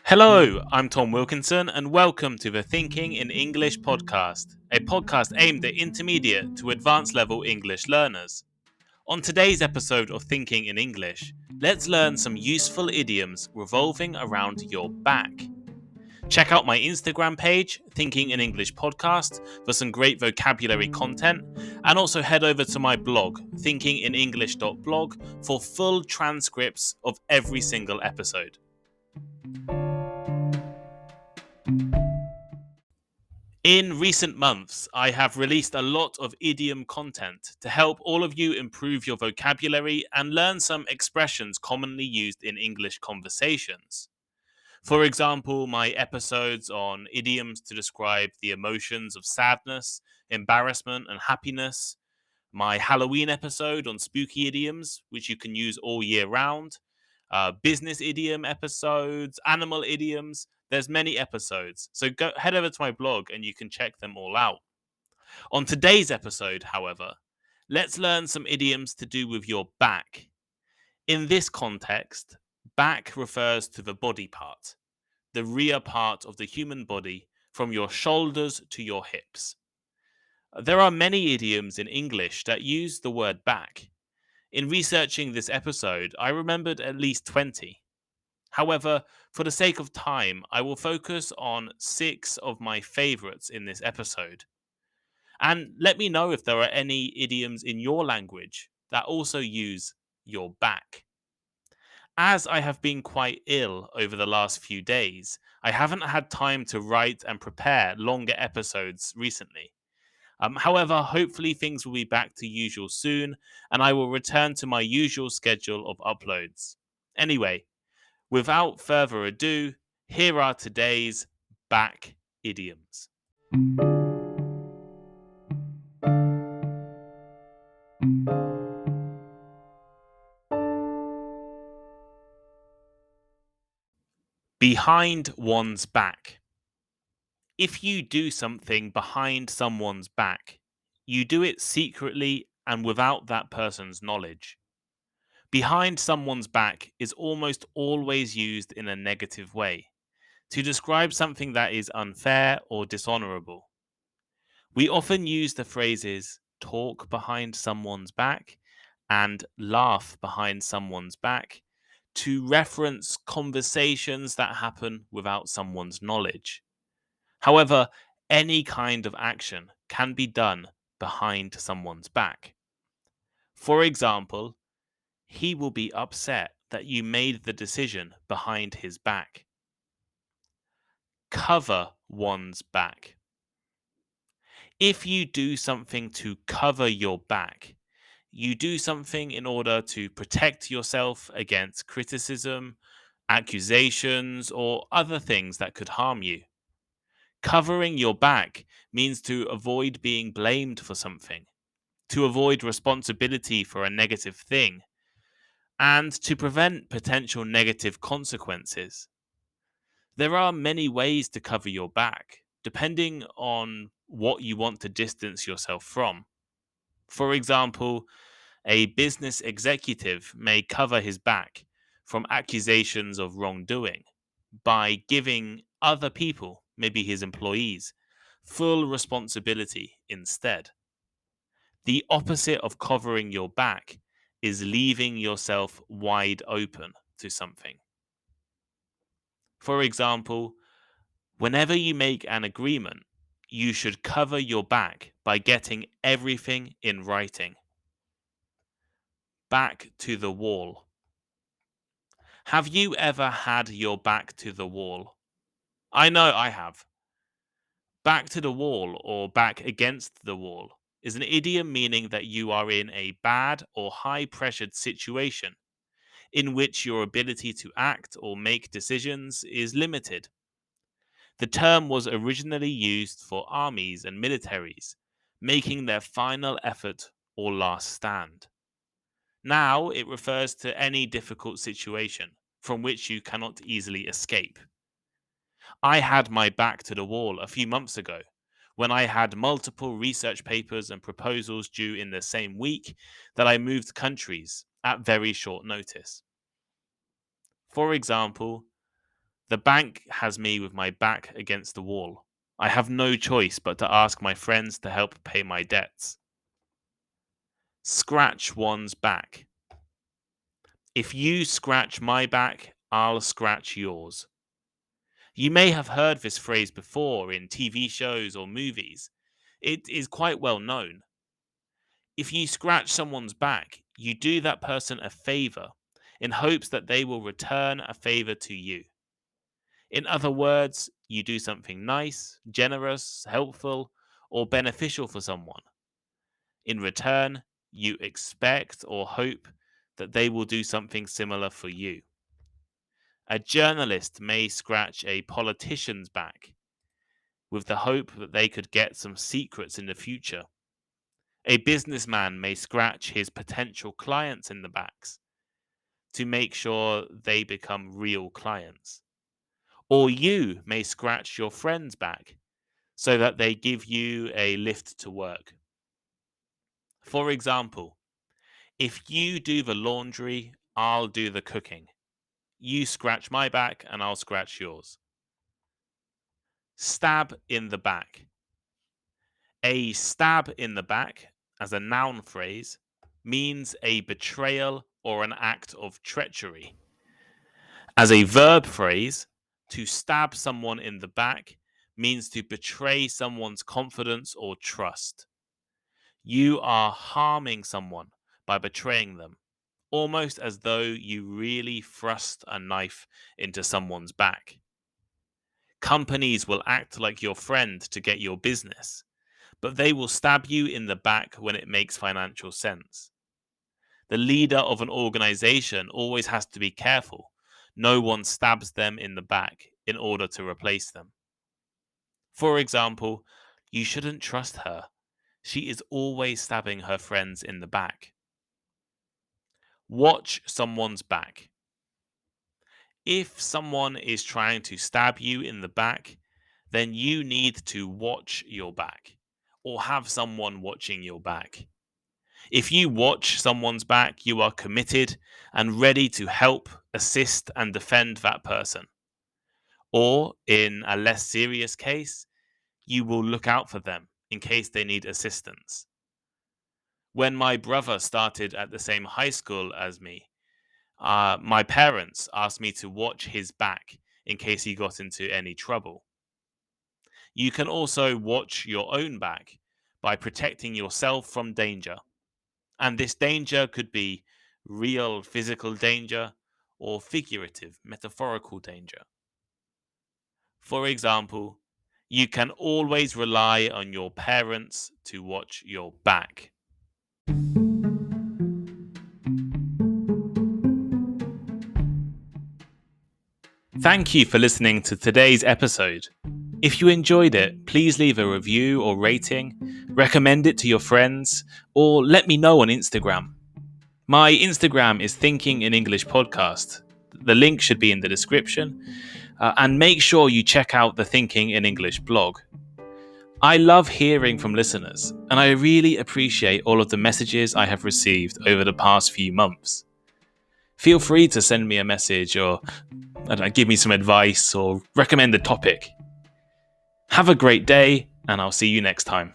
Hello, I'm Tom Wilkinson, and welcome to the Thinking in English podcast, a podcast aimed at intermediate to advanced level English learners. On today's episode of Thinking in English, let's learn some useful idioms revolving around your back. Check out my Instagram page, Thinking in English Podcast, for some great vocabulary content, and also head over to my blog, thinkinginenglish.blog, for full transcripts of every single episode. In recent months, I have released a lot of idiom content to help all of you improve your vocabulary and learn some expressions commonly used in English conversations. For example, my episodes on idioms to describe the emotions of sadness, embarrassment, and happiness, my Halloween episode on spooky idioms, which you can use all year round, business idiom episodes, animal idioms. There's many episodes, so go head over to my blog and you can check them all out. On today's episode, however, let's learn some idioms to do with your back. In this context, back refers to the body part, the rear part of the human body from your shoulders to your hips. There are many idioms in English that use the word back. In researching this episode, I remembered at least 20. However, for the sake of time, I will focus on 6 of my favorites in this episode. And let me know if there are any idioms in your language that also use your back. As I have been quite ill over the last few days, I haven't had time to write and prepare longer episodes recently. However, hopefully things will be back to usual soon, and I will return to my usual schedule of uploads. Anyway, without further ado, here are today's back idioms. Behind one's back. If you do something behind someone's back, you do it secretly and without that person's knowledge. Behind someone's back is almost always used in a negative way, to describe something that is unfair or dishonorable. We often use the phrases talk behind someone's back and laugh behind someone's back to reference conversations that happen without someone's knowledge. However, any kind of action can be done behind someone's back. For example, he will be upset that you made the decision behind his back. Cover one's back. If you do something to cover your back, you do something in order to protect yourself against criticism, accusations, or other things that could harm you. Covering your back means to avoid being blamed for something, to avoid responsibility for a negative thing, and to prevent potential negative consequences. There are many ways to cover your back, depending on what you want to distance yourself from. For example, a business executive may cover his back from accusations of wrongdoing by giving other people, maybe his employees, full responsibility instead. The opposite of covering your back is leaving yourself wide open to something. For example, whenever you make an agreement, you should cover your back by getting everything in writing. Back to the wall. Have you ever had your back to the wall? I know I have. Back to the wall or back against the wall is an idiom meaning that you are in a bad or high pressured situation in which your ability to act or make decisions is limited. The term was originally used for armies and militaries, making their final effort or last stand. Now it refers to any difficult situation from which you cannot easily escape. I had my back to the wall a few months ago when I had multiple research papers and proposals due in the same week that I moved countries at very short notice. For example, The bank has me with my back against the wall. I have no choice but to ask my friends to help pay my debts. Scratch one's back. If you scratch my back, I'll scratch yours. You may have heard this phrase before in TV shows or movies. It is quite well known. If you scratch someone's back, you do that person a favor in hopes that they will return a favor to you. In other words, you do something nice, generous, helpful, or beneficial for someone. In return, you expect or hope that they will do something similar for you. A journalist may scratch a politician's back with the hope that they could get some secrets in the future. A businessman may scratch his potential clients in the backs to make sure they become real clients. Or you may scratch your friend's back so that they give you a lift to work. For example, if you do the laundry, I'll do the cooking. You scratch my back and I'll scratch yours. Stab in the back. A stab in the back, as a noun phrase, means a betrayal or an act of treachery. As a verb phrase, to stab someone in the back means to betray someone's confidence or trust. You are harming someone by betraying them, almost as though you really thrust a knife into someone's back. Companies will act like your friend to get your business, but they will stab you in the back when it makes financial sense. The leader of an organization always has to be careful. No one stabs them in the back in order to replace them. For example, you shouldn't trust her. She is always stabbing her friends in the back. Watch someone's back. If someone is trying to stab you in the back, then you need to watch your back or have someone watching your back. If you watch someone's back, you are committed and ready to help, assist, and defend that person. Or, in a less serious case, you will look out for them in case they need assistance. When my brother started at the same high school as me, my parents asked me to watch his back in case he got into any trouble. You can also watch your own back by protecting yourself from danger. And this danger could be real physical danger or figurative, metaphorical danger. For example, you can always rely on your parents to watch your back. Thank you for listening to today's episode. If you enjoyed it, please leave a review or rating, recommend it to your friends, or let me know on Instagram. My Instagram is thinkinginenglishpod. The link should be in the description. And make sure you check out the Thinking in English blog. I love hearing from listeners, and I really appreciate all of the messages I have received over the past few months. Feel free to send me a message or give me some advice or recommend a topic. Have a great day, and I'll see you next time.